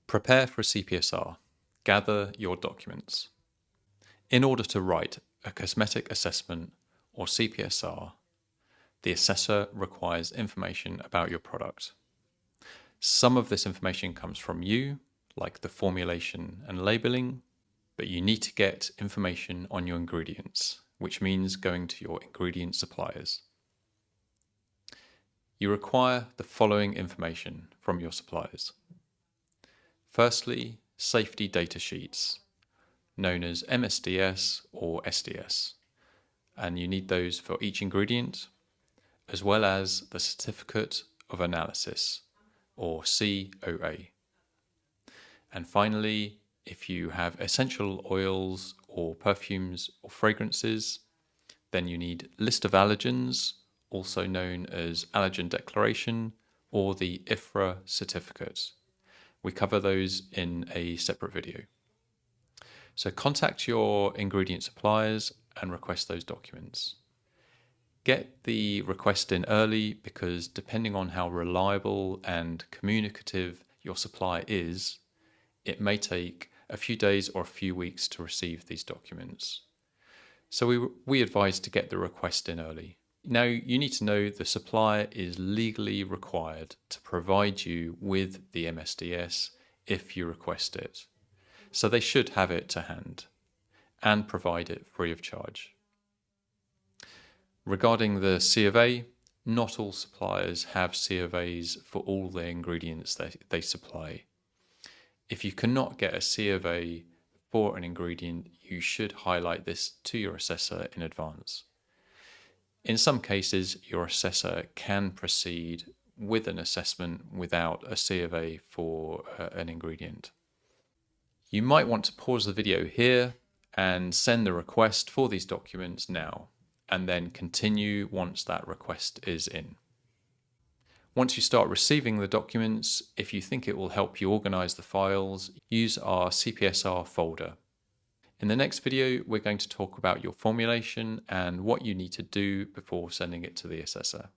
Prepare for a CPSR. Gather your documents. In order to write a cosmetic assessment or CPSR, the assessor requires information about your product. Some of this information comes from you, like the formulation and labeling, but you need to get information on your ingredients, which means going to your ingredient suppliers. You require the following information from your suppliers. Firstly, safety data sheets, known as MSDS or SDS, and you need those for each ingredient, as well as the Certificate of Analysis, or COA. And finally, if you have essential oils or perfumes or fragrances, then you need list of allergens, also known as allergen declaration, or the IFRA certificate. We cover those in a separate video. So contact your ingredient suppliers and request those documents. Get the request in early because depending on how reliable and communicative your supplier is, it may take a few days or a few weeks to receive these documents. So we advise to get the request in early. Now you need to know the supplier is legally required to provide you with the MSDS if you request it. So they should have it to hand and provide it free of charge. Regarding the C of A, not all suppliers have C of A's for all their ingredients that they supply. If you cannot get a C of A for an ingredient, you should highlight this to your assessor in advance. In some cases, your assessor can proceed with an assessment without a C of A for an ingredient. You might want to pause the video here and send the request for these documents now, and then continue once that request is in. Once you start receiving the documents, if you think it will help you organize the files, use our CPSR folder. In the next video, we're going to talk about your formulation and what you need to do before sending it to the assessor.